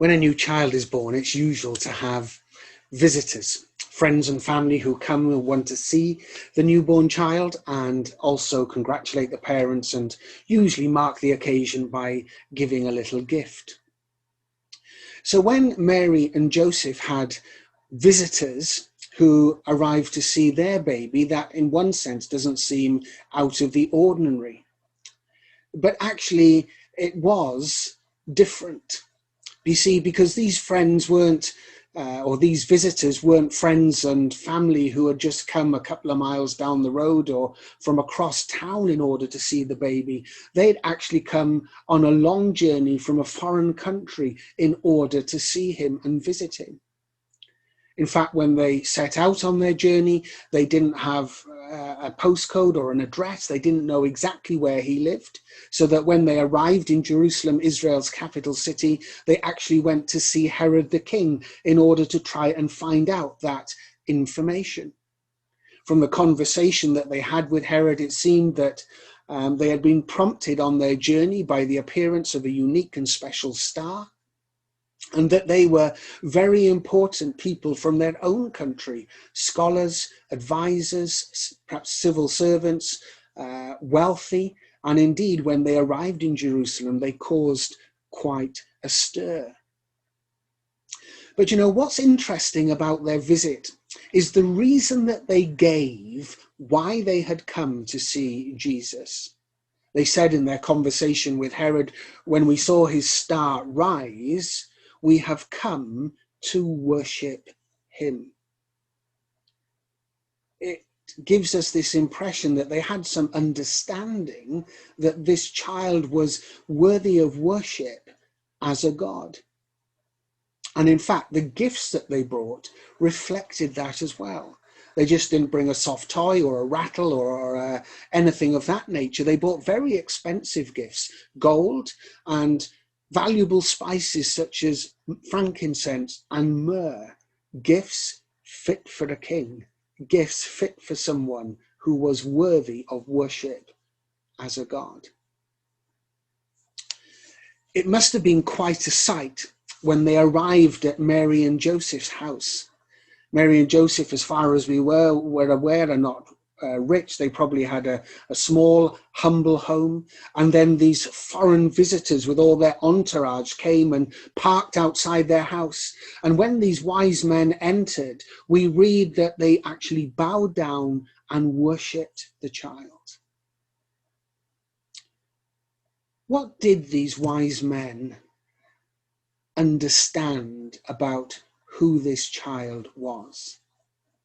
When a new child is born, it's usual to have visitors, friends and family who come and want to see the newborn child and also congratulate the parents and usually mark the occasion by giving a little gift. So when Mary and Joseph had visitors who arrived to see their baby, that in one sense doesn't seem out of the ordinary. But actually it was different. You see, because these friends weren't, or these visitors weren't friends and family who had just come a couple of miles down the road or from across town in order to see the baby. They'd actually come on a long journey from a foreign country in order to see him and visit him. In fact, when they set out on their journey, they didn't have a postcode or an address. They didn't know exactly where he lived. So that when they arrived in Jerusalem, Israel's capital city, they actually went to see Herod the king in order to try and find out that information. From the conversation that they had with Herod, it seemed that they had been prompted on their journey by the appearance of a unique and special star, and that they were very important people from their own country, scholars, advisors, perhaps civil servants, wealthy, and indeed when they arrived in Jerusalem, they caused quite a stir. But you know, what's interesting about their visit is the reason that they gave why they had come to see Jesus. They said in their conversation with Herod, when we saw his star rise, we have come to worship him. It gives us this impression that they had some understanding that this child was worthy of worship as a god. And in fact, the gifts that they brought reflected that as well. They just didn't bring a soft toy or a rattle or anything of that nature. They brought very expensive gifts, gold and valuable spices such as frankincense and myrrh, gifts fit for a king, gifts fit for someone who was worthy of worship as a god. It must have been quite a sight when they arrived at Mary and Joseph's house. Mary and Joseph, as far as we were aware, are not rich. They probably had a small, humble home. And then these foreign visitors with all their entourage came and parked outside their house. And when these wise men entered, we read that they actually bowed down and worshipped the child. What did these wise men understand about who this child was?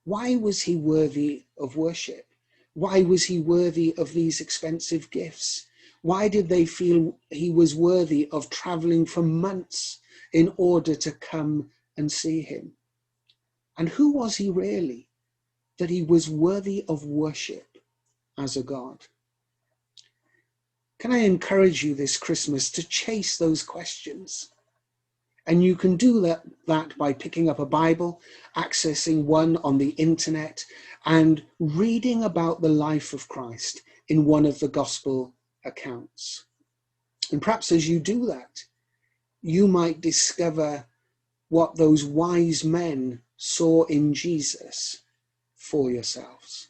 Why was he worthy of worship? Why was he worthy of these expensive gifts? Why did they feel he was worthy of traveling for months in order to come and see him? And who was he really that he was worthy of worship as a god? Can I encourage you this Christmas to chase those questions? And you can do that by picking up a Bible, accessing one on the internet, and reading about the life of Christ in one of the gospel accounts. And perhaps as you do that, you might discover what those wise men saw in Jesus for yourselves.